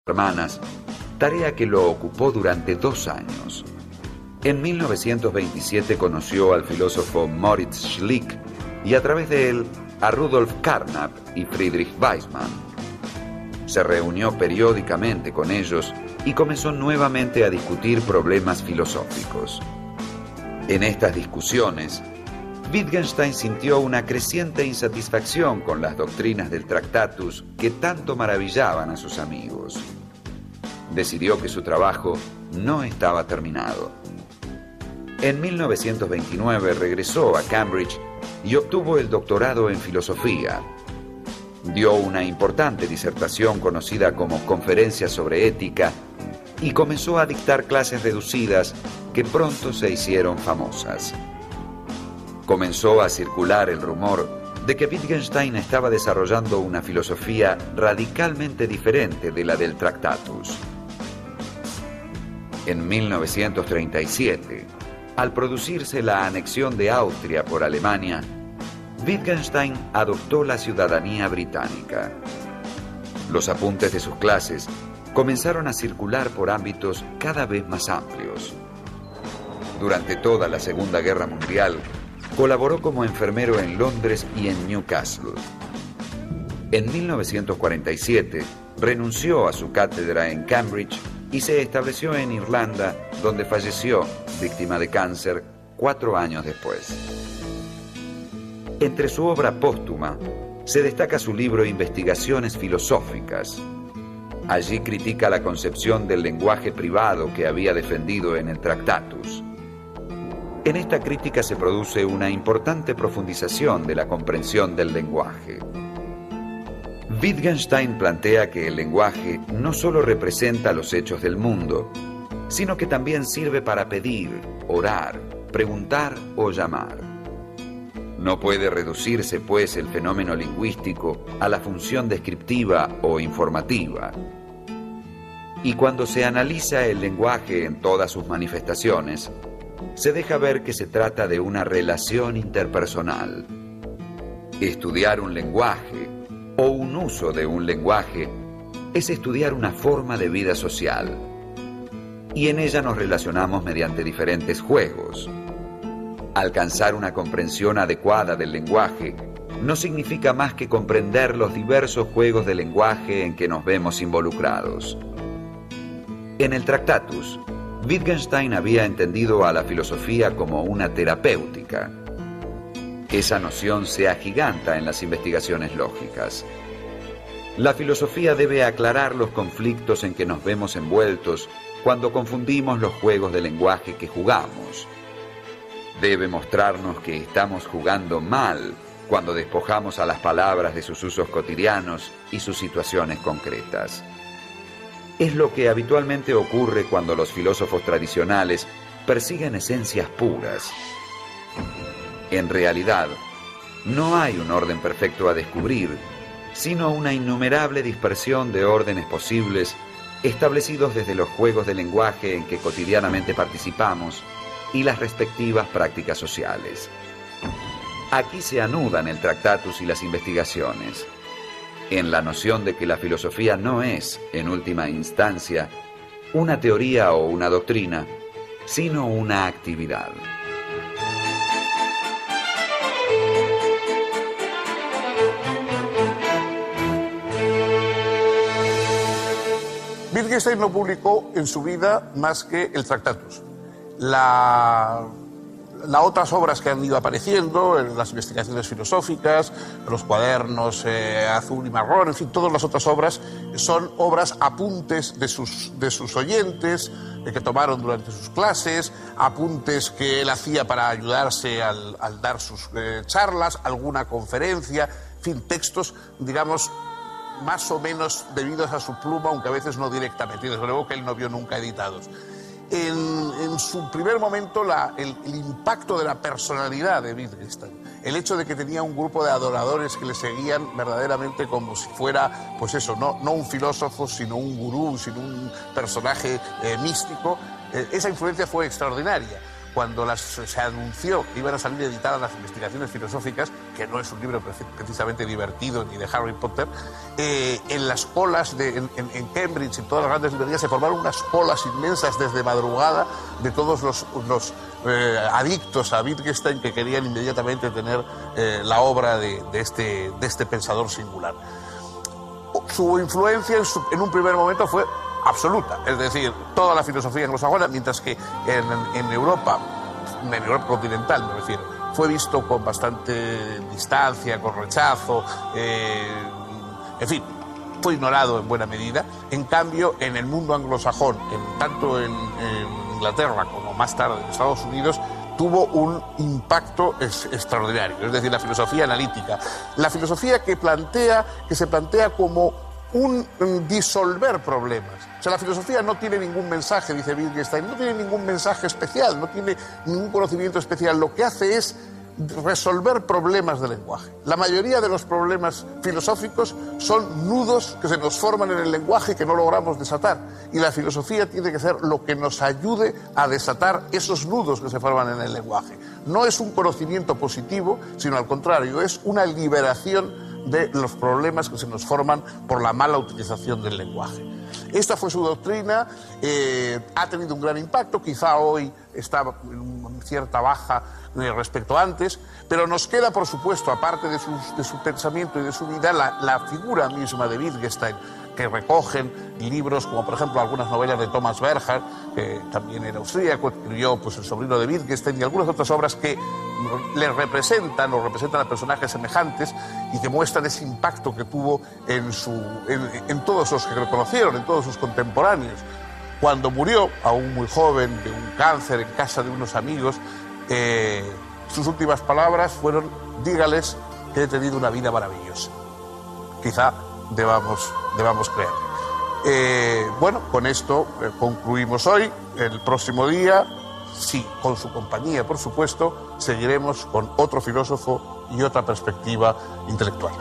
hermanas, tarea que lo ocupó durante 2 años. En 1927 conoció al filósofo Moritz Schlick y a través de él a Rudolf Carnap y Friedrich Waismann. Se reunió periódicamente con ellos y comenzó nuevamente a discutir problemas filosóficos. En estas discusiones, Wittgenstein sintió una creciente insatisfacción con las doctrinas del Tractatus que tanto maravillaban a sus amigos. Decidió que su trabajo no estaba terminado. En 1929 regresó a Cambridge y obtuvo el doctorado en filosofía. Dio una importante disertación conocida como Conferencia sobre Ética y comenzó a dictar clases reducidas que pronto se hicieron famosas. Comenzó a circular el rumor de que Wittgenstein estaba desarrollando una filosofía radicalmente diferente de la del Tractatus. En 1937, al producirse la anexión de Austria por Alemania, Wittgenstein adoptó la ciudadanía británica. Los apuntes de sus clases comenzaron a circular por ámbitos cada vez más amplios. Durante toda la Segunda Guerra Mundial, colaboró como enfermero en Londres y en Newcastle. En 1947, renunció a su cátedra en Cambridge y se estableció en Irlanda, donde falleció, víctima de cáncer, 4 años después. Entre su obra póstuma, se destaca su libro Investigaciones filosóficas. Allí critica la concepción del lenguaje privado que había defendido en el Tractatus. En esta crítica se produce una importante profundización de la comprensión del lenguaje. Wittgenstein plantea que el lenguaje no solo representa los hechos del mundo, sino que también sirve para pedir, orar, preguntar o llamar. No puede reducirse, pues, el fenómeno lingüístico a la función descriptiva o informativa. Y cuando se analiza el lenguaje en todas sus manifestaciones, se deja ver que se trata de una relación interpersonal. Estudiar un lenguaje o un uso de un lenguaje es estudiar una forma de vida social. Y en ella nos relacionamos mediante diferentes juegos. Alcanzar una comprensión adecuada del lenguaje no significa más que comprender los diversos juegos de lenguaje en que nos vemos involucrados. En el Tractatus, Wittgenstein había entendido a la filosofía como una terapéutica. Esa noción se agiganta en las investigaciones lógicas. La filosofía debe aclarar los conflictos en que nos vemos envueltos cuando confundimos los juegos de lenguaje que jugamos. Debe mostrarnos que estamos jugando mal cuando despojamos a las palabras de sus usos cotidianos y sus situaciones concretas. Es lo que habitualmente ocurre cuando los filósofos tradicionales persiguen esencias puras. En realidad, no hay un orden perfecto a descubrir, sino una innumerable dispersión de órdenes posibles establecidos desde los juegos de lenguaje en que cotidianamente participamos y las respectivas prácticas sociales. Aquí se anudan el Tractatus y las investigaciones, en la noción de que la filosofía no es, en última instancia, una teoría o una doctrina, sino una actividad. Wittgenstein no publicó en su vida más que el Tractatus. Las otras obras que han ido apareciendo, las investigaciones filosóficas, los cuadernos azul y marrón, en fin, todas las otras obras son obras apuntes de sus oyentes, que tomaron durante sus clases, apuntes que él hacía para ayudarse al dar sus charlas, alguna conferencia, en fin, textos, digamos, más o menos debidos a su pluma, aunque a veces no directamente, desde luego que él no vio nunca editados. En su primer momento el impacto de la personalidad de Wittgenstein, el hecho de que tenía un grupo de adoradores que le seguían verdaderamente como si fuera, pues eso, no un filósofo, sino un gurú, sino un personaje místico, esa influencia fue extraordinaria. cuando se anunció que iban a salir editadas las investigaciones filosóficas, que no es un libro precisamente divertido ni de Harry Potter, en las colas en Cambridge y en todas las grandes librerías se formaron unas colas inmensas desde madrugada de todos los adictos a Wittgenstein que querían inmediatamente tener la obra de este pensador singular. Su influencia en un primer momento fue absoluta, es decir, toda la filosofía anglosajona, mientras que en Europa continental, me refiero, fue visto con bastante distancia, con rechazo, en fin, fue ignorado en buena medida. En cambio, en el mundo anglosajón, tanto en Inglaterra como más tarde en Estados Unidos, tuvo un impacto extraordinario, es decir, la filosofía analítica, la filosofía que se plantea como un disolver problemas. O sea, la filosofía no tiene ningún mensaje, dice Wittgenstein, no tiene ningún mensaje especial, no tiene ningún conocimiento especial. Lo que hace es resolver problemas del lenguaje. La mayoría de los problemas filosóficos son nudos que se nos forman en el lenguaje y que no logramos desatar. Y la filosofía tiene que ser lo que nos ayude a desatar esos nudos que se forman en el lenguaje. No es un conocimiento positivo, sino al contrario, es una liberación de los problemas que se nos forman por la mala utilización del lenguaje. Esta fue su doctrina, ha tenido un gran impacto, quizá hoy está en cierta baja respecto a antes, pero nos queda, por supuesto, aparte de su pensamiento y de su vida, la figura misma de Wittgenstein, que recogen libros como, por ejemplo, algunas novelas de Thomas Bernhard, que también era austríaco, escribió pues, El sobrino de Wittgenstein, y algunas otras obras que le representan o representan a personajes semejantes y que muestran ese impacto que tuvo en todos los que le conocieron, en todos sus contemporáneos. Cuando murió, aún muy joven, de un cáncer en casa de unos amigos, sus últimas palabras fueron: dígales que he tenido una vida maravillosa. Quizá debamos creer. Bueno, con esto concluimos hoy. El próximo día, sí, con su compañía, por supuesto, seguiremos con otro filósofo y otra perspectiva intelectual.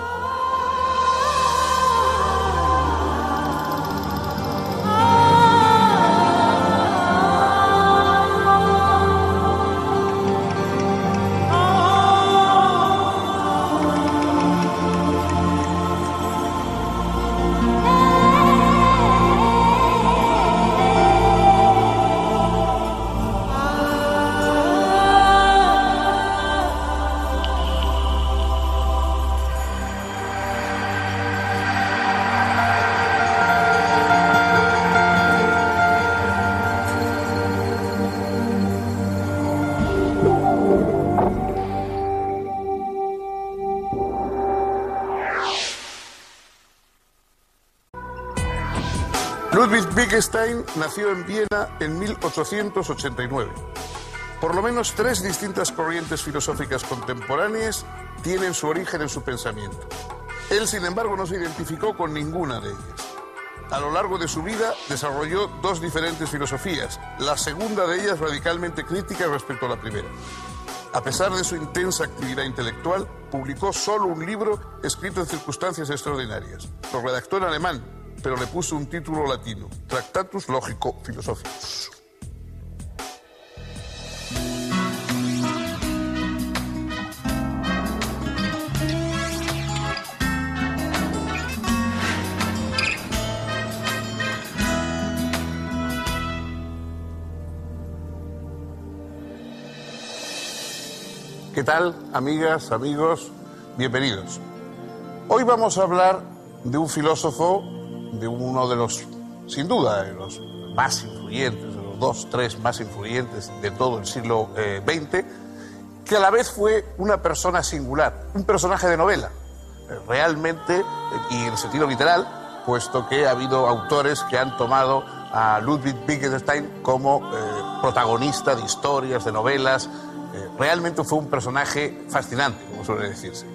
Ludwig Wittgenstein nació en Viena en 1889. Por lo menos 3 distintas corrientes filosóficas contemporáneas tienen su origen en su pensamiento. Él, sin embargo, no se identificó con ninguna de ellas. A lo largo de su vida desarrolló 2 diferentes filosofías, la segunda de ellas radicalmente crítica respecto a la primera. A pesar de su intensa actividad intelectual, publicó solo un libro escrito en circunstancias extraordinarias. Lo redactó en alemán, pero le puso un título latino: Tractatus Logico-Philosophicus. ¿Qué tal, amigas, amigos? Bienvenidos. Hoy vamos a hablar de un filósofo, de uno de los, sin duda, de los más influyentes, de los 2, 3 más influyentes de todo el siglo XX, que a la vez fue una persona singular, un personaje de novela, realmente, y en el sentido literal, puesto que ha habido autores que han tomado a Ludwig Wittgenstein como protagonista de historias, de novelas. Realmente fue un personaje fascinante, como suele decirse.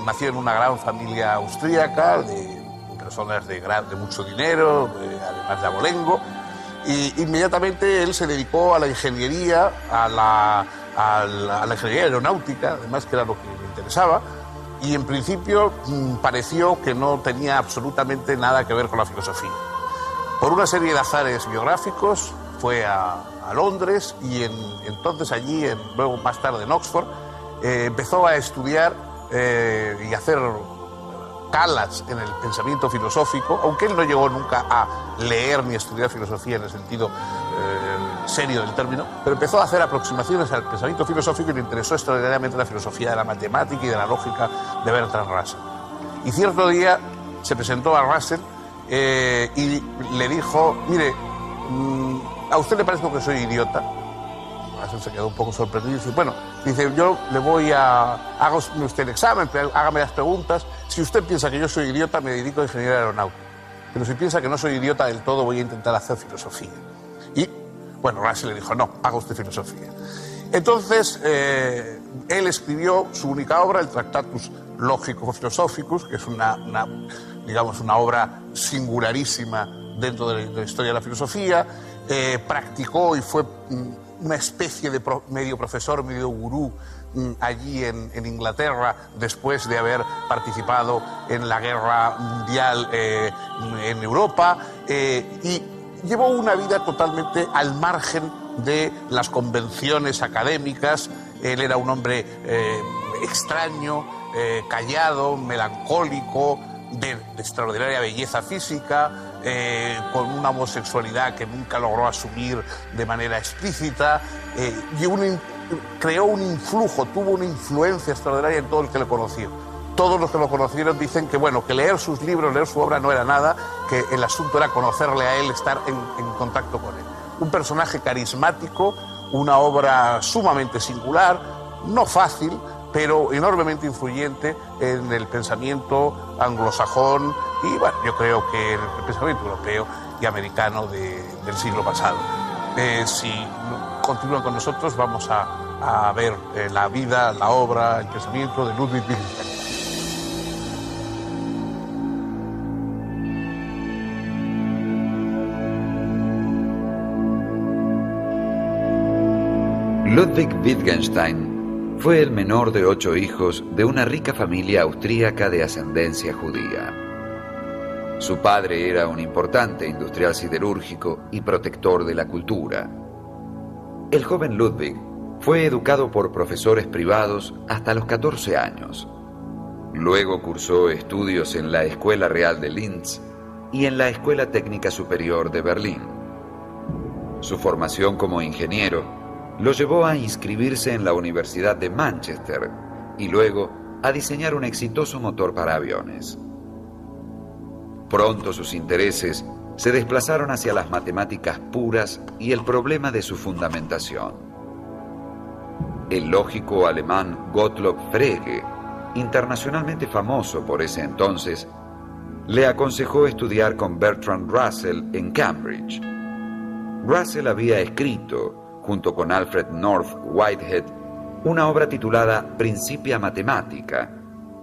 Nació en una gran familia austríaca, de personas de mucho dinero, además de abolengo, y inmediatamente él se dedicó a la ingeniería, a la ingeniería aeronáutica, además, que era lo que le interesaba, y en principio pareció que no tenía absolutamente nada que ver con la filosofía. Por una serie de azares biográficos, fue a Londres y entonces allí, luego más tarde en Oxford, empezó a estudiar y a hacer calas en el pensamiento filosófico, aunque él no llegó nunca a leer ni estudiar filosofía en el sentido serio del término, pero empezó a hacer aproximaciones al pensamiento filosófico y le interesó extraordinariamente la filosofía de la matemática y de la lógica de Bertrand Russell. Y cierto día se presentó a Russell y le dijo: mire, ¿a usted le parece que soy idiota? Russell se quedó un poco sorprendido y dice: bueno, dice, yo le voy a... Haga usted el examen, hágame las preguntas. Si usted piensa que yo soy idiota, me dedico a ingeniería aeronáutica. Pero si piensa que no soy idiota del todo, voy a intentar hacer filosofía. Y, bueno, Russell le dijo: no, haga usted filosofía. Entonces, él escribió su única obra, el Tractatus Logico-Philosophicus, que es digamos, una obra singularísima dentro de la historia de la filosofía. Practicó y fue una especie de medio profesor, medio gurú allí en Inglaterra, después de haber participado en la guerra mundial en Europa, y llevó una vida totalmente al margen de las convenciones académicas. Él era un hombre extraño, callado, melancólico, de extraordinaria belleza física, con una homosexualidad que nunca logró asumir de manera explícita, y creó un influjo, tuvo una influencia extraordinaria en todo el que lo conoció. Todos los que lo conocieron dicen que, bueno, que leer sus libros, leer su obra no era nada, que el asunto era conocerle a él, estar en contacto con él. Un personaje carismático, una obra sumamente singular, no fácil, pero enormemente influyente en el pensamiento anglosajón y, bueno, yo creo que el pensamiento europeo y americano del siglo pasado. Si continúan con nosotros, vamos a ver la vida, la obra, el pensamiento de Ludwig Wittgenstein. Ludwig Wittgenstein fue el menor de 8 hijos de una rica familia austríaca de ascendencia judía. Su padre era un importante industrial siderúrgico y protector de la cultura. El joven Ludwig fue educado por profesores privados hasta los 14 años. Luego cursó estudios en la Escuela Real de Linz y en la Escuela Técnica Superior de Berlín. Su formación como ingeniero lo llevó a inscribirse en la Universidad de Manchester y luego a diseñar un exitoso motor para aviones. Pronto sus intereses se desplazaron hacia las matemáticas puras y el problema de su fundamentación. El lógico alemán Gottlob Frege, internacionalmente famoso por ese entonces, le aconsejó estudiar con Bertrand Russell en Cambridge. Russell había escrito, junto con Alfred North Whitehead, una obra titulada Principia Mathematica,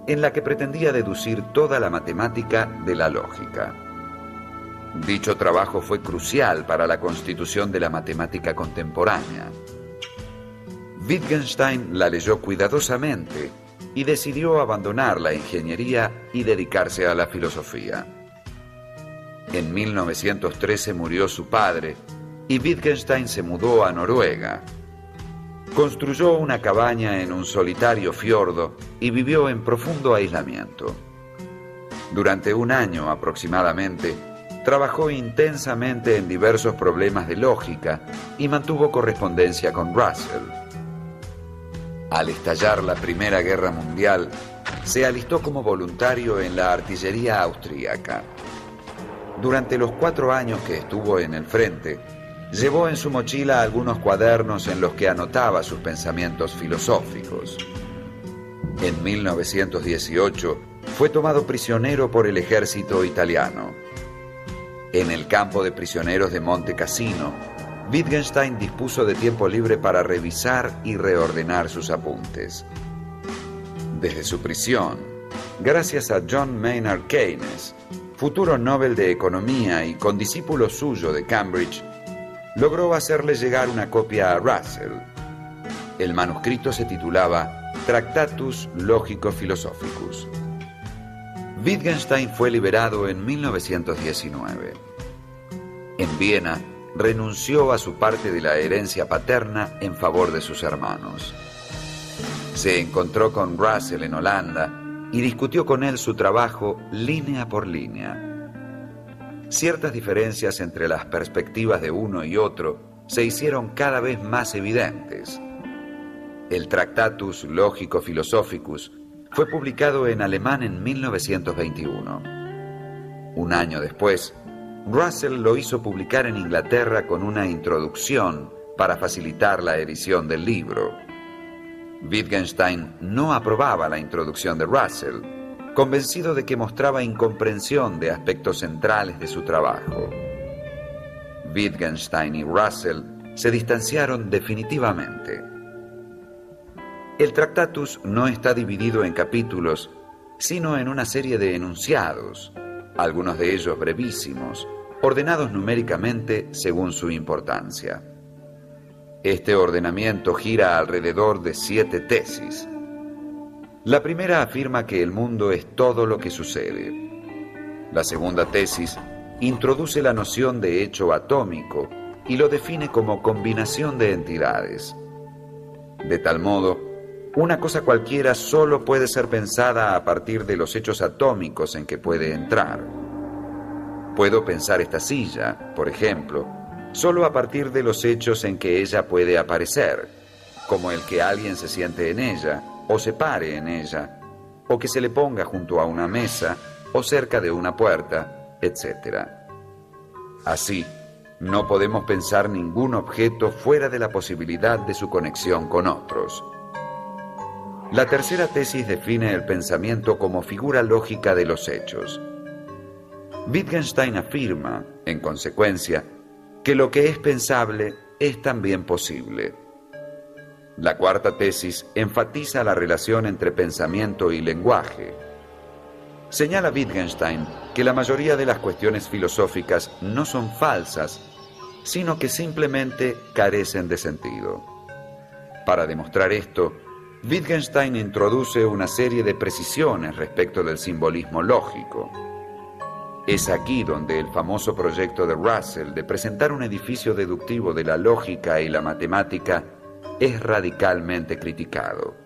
en la que pretendía deducir toda la matemática de la lógica. Dicho trabajo fue crucial para la constitución de la matemática contemporánea. Wittgenstein la leyó cuidadosamente y decidió abandonar la ingeniería y dedicarse a la filosofía. En 1913 murió su padre y Wittgenstein se mudó a Noruega. Construyó una cabaña en un solitario fiordo y vivió en profundo aislamiento. Durante un año aproximadamente, trabajó intensamente en diversos problemas de lógica y mantuvo correspondencia con Russell. Al estallar la Primera Guerra Mundial, se alistó como voluntario en la artillería austríaca. Durante los 4 años que estuvo en el frente, llevó en su mochila algunos cuadernos en los que anotaba sus pensamientos filosóficos. En 1918 fue tomado prisionero por el ejército italiano. En el campo de prisioneros de Monte Cassino, Wittgenstein dispuso de tiempo libre para revisar y reordenar sus apuntes. Desde su prisión, gracias a John Maynard Keynes, futuro Nobel de Economía y condiscípulo suyo de Cambridge, logró hacerle llegar una copia a Russell. El manuscrito se titulaba Tractatus Logico-Philosophicus. Wittgenstein fue liberado en 1919. En Viena, renunció a su parte de la herencia paterna en favor de sus hermanos. Se encontró con Russell en Holanda y discutió con él su trabajo línea por línea. Ciertas diferencias entre las perspectivas de uno y otro se hicieron cada vez más evidentes. El Tractatus Logico-Philosophicus fue publicado en alemán en 1921. Un año después, Russell lo hizo publicar en Inglaterra con una introducción para facilitar la edición del libro. Wittgenstein no aprobaba la introducción de Russell, convencido de que mostraba incomprensión de aspectos centrales de su trabajo. Wittgenstein y Russell se distanciaron definitivamente. El Tractatus no está dividido en capítulos, sino en una serie de enunciados, algunos de ellos brevísimos, ordenados numéricamente según su importancia. Este ordenamiento gira alrededor de 7 tesis. La primera afirma que el mundo es todo lo que sucede. La segunda tesis introduce la noción de hecho atómico y lo define como combinación de entidades. De tal modo, una cosa cualquiera solo puede ser pensada a partir de los hechos atómicos en que puede entrar. Puedo pensar esta silla, por ejemplo, solo a partir de los hechos en que ella puede aparecer, como el que alguien se siente en ella, o se pare en ella, o que se le ponga junto a una mesa, o cerca de una puerta, etc. Así, no podemos pensar ningún objeto fuera de la posibilidad de su conexión con otros. La tercera tesis define el pensamiento como figura lógica de los hechos. Wittgenstein afirma, en consecuencia, que lo que es pensable es también posible. La cuarta tesis enfatiza la relación entre pensamiento y lenguaje. Señala Wittgenstein que la mayoría de las cuestiones filosóficas no son falsas, sino que simplemente carecen de sentido. Para demostrar esto, Wittgenstein introduce una serie de precisiones respecto del simbolismo lógico. Es aquí donde el famoso proyecto de Russell de presentar un edificio deductivo de la lógica y la matemática es radicalmente criticado.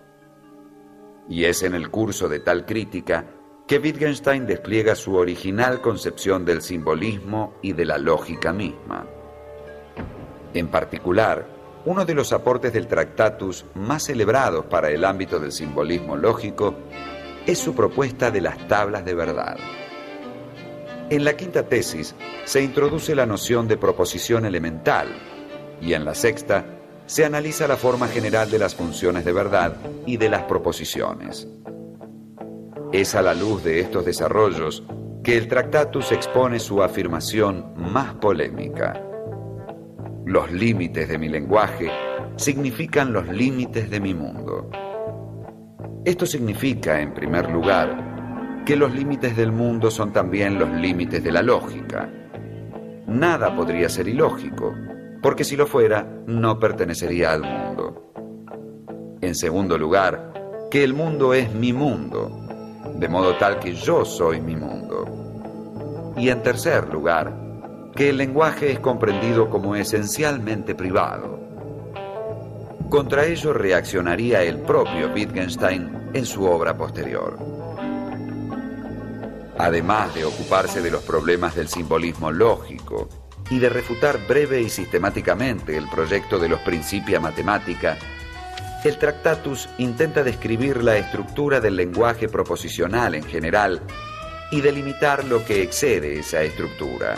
Y es en el curso de tal crítica que Wittgenstein despliega su original concepción del simbolismo y de la lógica misma. En particular, uno de los aportes del Tractatus más celebrados para el ámbito del simbolismo lógico es su propuesta de las tablas de verdad. En la quinta tesis se introduce la noción de proposición elemental y en la sexta se analiza la forma general de las funciones de verdad y de las proposiciones. Es a la luz de estos desarrollos que el Tractatus expone su afirmación más polémica. Los límites de mi lenguaje significan los límites de mi mundo. Esto significa, en primer lugar, que los límites del mundo son también los límites de la lógica. Nada podría ser ilógico, porque si lo fuera, no pertenecería al mundo. En segundo lugar, que el mundo es mi mundo, de modo tal que yo soy mi mundo. Y en tercer lugar, que el lenguaje es comprendido como esencialmente privado. Contra ello reaccionaría el propio Wittgenstein en su obra posterior. Además de ocuparse de los problemas del simbolismo lógico y de refutar breve y sistemáticamente el proyecto de los Principia Mathematica, el Tractatus intenta describir la estructura del lenguaje proposicional en general y delimitar lo que excede esa estructura.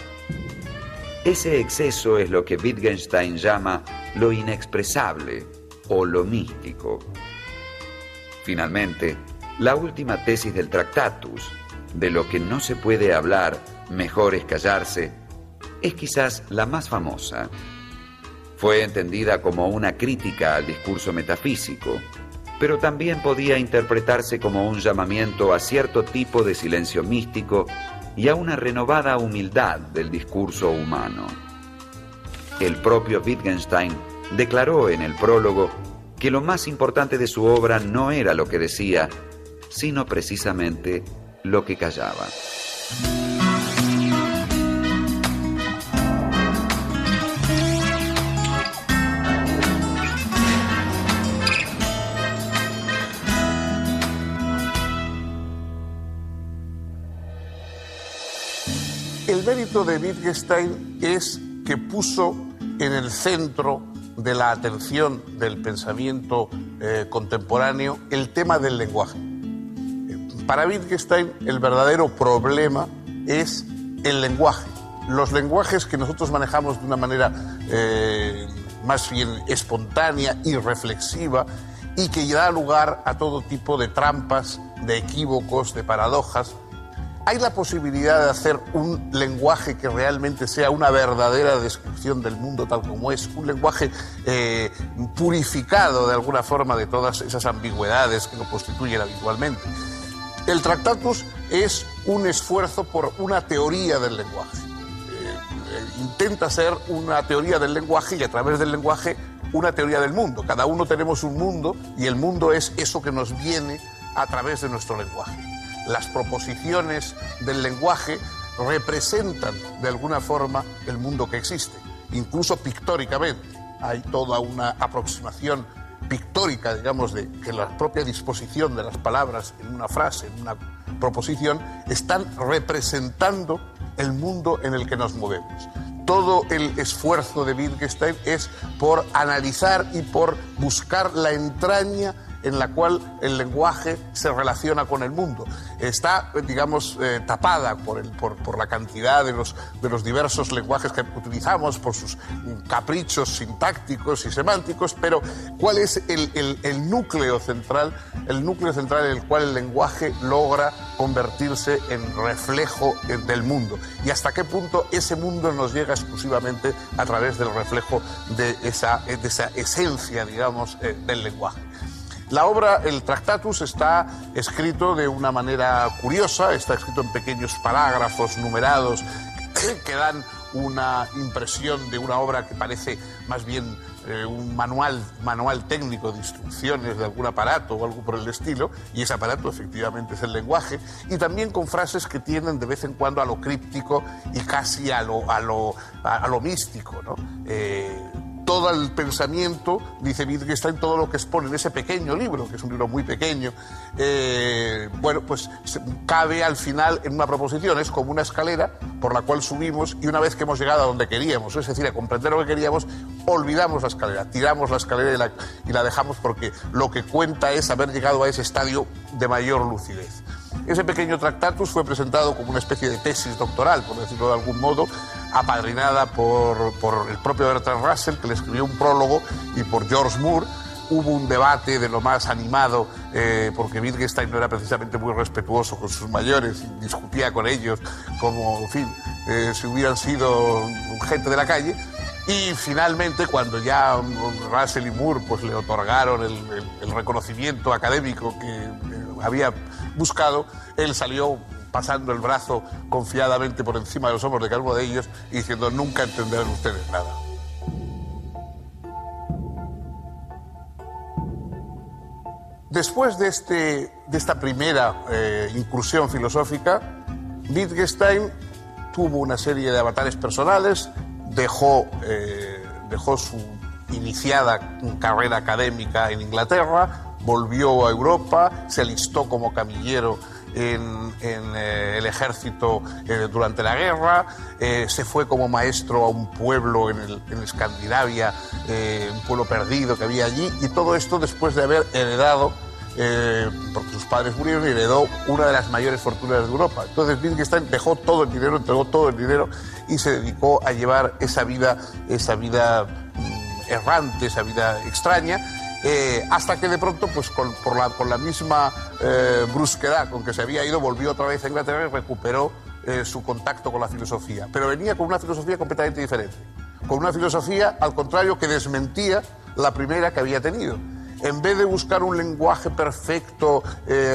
Ese exceso es lo que Wittgenstein llama lo inexpresable o lo místico. Finalmente, la última tesis del Tractatus, de lo que no se puede hablar, mejor es callarse, es quizás la más famosa. Fue entendida como una crítica al discurso metafísico, pero también podía interpretarse como un llamamiento a cierto tipo de silencio místico y a una renovada humildad del discurso humano. El propio Wittgenstein declaró en el prólogo que lo más importante de su obra no era lo que decía, sino precisamente lo que callaba. mérito de Wittgenstein es que puso en el centro de la atención del pensamiento contemporáneo el tema del lenguaje. Para Wittgenstein el verdadero problema es el lenguaje. Los lenguajes que nosotros manejamos de una manera más bien espontánea y reflexiva y que da lugar a todo tipo de trampas, de equívocos, de paradojas. ¿Hay la posibilidad de hacer un lenguaje que realmente sea una verdadera descripción del mundo tal como es? Un lenguaje purificado de alguna forma de todas esas ambigüedades que lo constituyen habitualmente. El Tractatus es un esfuerzo por una teoría del lenguaje. Intenta ser una teoría del lenguaje y a través del lenguaje una teoría del mundo. Cada uno tenemos un mundo y el mundo es eso que nos viene a través de nuestro lenguaje. Las proposiciones del lenguaje representan de alguna forma el mundo que existe, incluso pictóricamente. Hay toda una aproximación pictórica, digamos, de que la propia disposición de las palabras en una frase, en una proposición, están representando el mundo en el que nos movemos. Todo el esfuerzo de Wittgenstein es por analizar y por buscar la entraña en la cual el lenguaje se relaciona con el mundo. Está, digamos, tapada por la cantidad de los diversos lenguajes que utilizamos, por sus caprichos sintácticos y semánticos, pero ¿cuál es el núcleo central? El núcleo central en el cual el lenguaje logra convertirse en reflejo del mundo. ¿Y hasta qué punto ese mundo nos llega exclusivamente a través del reflejo de esa esencia, digamos, del lenguaje? La obra, el Tractatus, está escrito de una manera curiosa, está escrito en pequeños parágrafos numerados que dan una impresión de una obra que parece más bien un manual técnico de instrucciones de algún aparato o algo por el estilo, y ese aparato efectivamente es el lenguaje, y también con frases que tienden de vez en cuando a lo críptico y casi a lo místico, ¿no? Todo el pensamiento, dice Wittgenstein, todo lo que expone en ese pequeño libro, que es un libro muy pequeño, bueno, pues cabe al final en una proposición. Es como una escalera por la cual subimos y una vez que hemos llegado a donde queríamos, es decir, a comprender lo que queríamos, olvidamos la escalera, tiramos la escalera y la dejamos, porque lo que cuenta es haber llegado a ese estadio de mayor lucidez. Ese pequeño Tractatus fue presentado como una especie de tesis doctoral, por decirlo de algún modo, apadrinada por el propio Bertrand Russell, que le escribió un prólogo, y por George Moore. Hubo un debate de lo más animado, porque Wittgenstein no era precisamente muy respetuoso con sus mayores y discutía con ellos como, en fin, si hubieran sido gente de la calle. Y finalmente, cuando ya Russell y Moore pues, le otorgaron el reconocimiento académico que había buscado, él salió pasando el brazo confiadamente por encima de los hombros de cada uno de ellos y diciendo: nunca entenderán ustedes nada. Después de esta primera incursión filosófica, Wittgenstein tuvo una serie de avatares personales, dejó su iniciada carrera académica en Inglaterra, volvió a Europa, se alistó como camillero en el ejército durante la guerra, se fue como maestro a un pueblo en Escandinavia, un pueblo perdido que había allí, y todo esto después de haber heredado, porque sus padres murieron, y heredó una de las mayores fortunas de Europa. Entonces Wittgenstein dejó todo el dinero, entregó todo el dinero y se dedicó a llevar esa vida errante, esa vida extraña, hasta que de pronto, pues con la misma brusquedad con que se había ido, volvió otra vez a Inglaterra y recuperó su contacto con la filosofía. Pero venía con una filosofía completamente diferente, con una filosofía, al contrario, que desmentía la primera que había tenido. En vez de buscar un lenguaje perfecto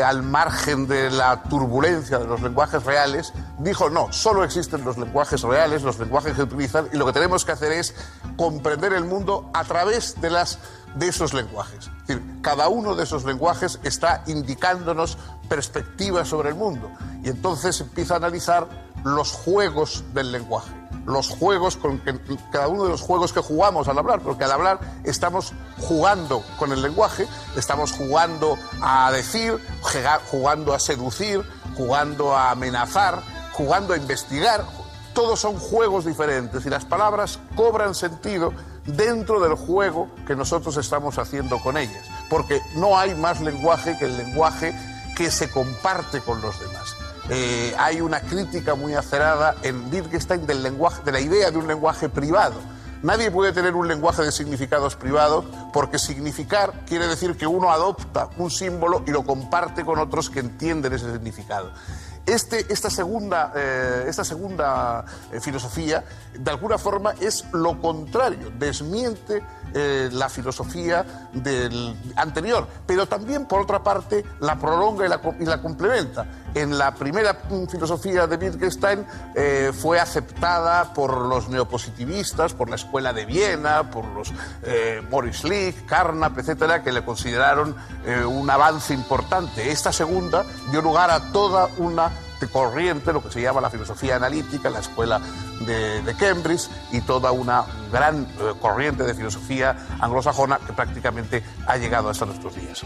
al margen de la turbulencia de los lenguajes reales, dijo: no, solo existen los lenguajes reales, los lenguajes que utilizan, y lo que tenemos que hacer es comprender el mundo a través de esos lenguajes. Es decir, cada uno de esos lenguajes está indicándonos perspectivas sobre el mundo, y entonces empieza a analizar los juegos del lenguaje, los juegos cada uno de los juegos que jugamos al hablar, porque al hablar estamos jugando con el lenguaje, estamos jugando a decir, jugando a seducir, jugando a amenazar, jugando a investigar. todos son juegos diferentes y las palabras cobran sentido dentro del juego que nosotros estamos haciendo con ellas, porque no hay más lenguaje que el lenguaje que se comparte con los demás. Hay una crítica muy acerada en Wittgenstein del lenguaje, de la idea de un lenguaje privado. Nadie puede tener un lenguaje de significados privados porque significar quiere decir que uno adopta un símbolo y lo comparte con otros que entienden ese significado. Esta segunda filosofía, de alguna forma, es lo contrario, desmiente la filosofía del anterior, pero también, por otra parte, la prolonga y la complementa. En la primera filosofía de Wittgenstein fue aceptada por los neopositivistas, por la Escuela de Viena, por los Maurice Lick, Carnap, etcétera, que le consideraron un avance importante. Esta segunda dio lugar a toda una corriente, lo que se llama la filosofía analítica, la escuela de Cambridge, y toda una gran corriente de filosofía anglosajona que prácticamente ha llegado hasta nuestros días.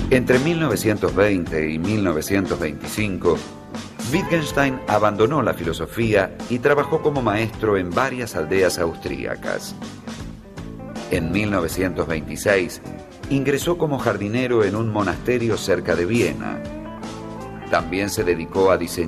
Entre 1920 y 1925, Wittgenstein abandonó la filosofía y trabajó como maestro en varias aldeas austríacas. En 1926, ingresó como jardinero en un monasterio cerca de Viena. También se dedicó a diseñar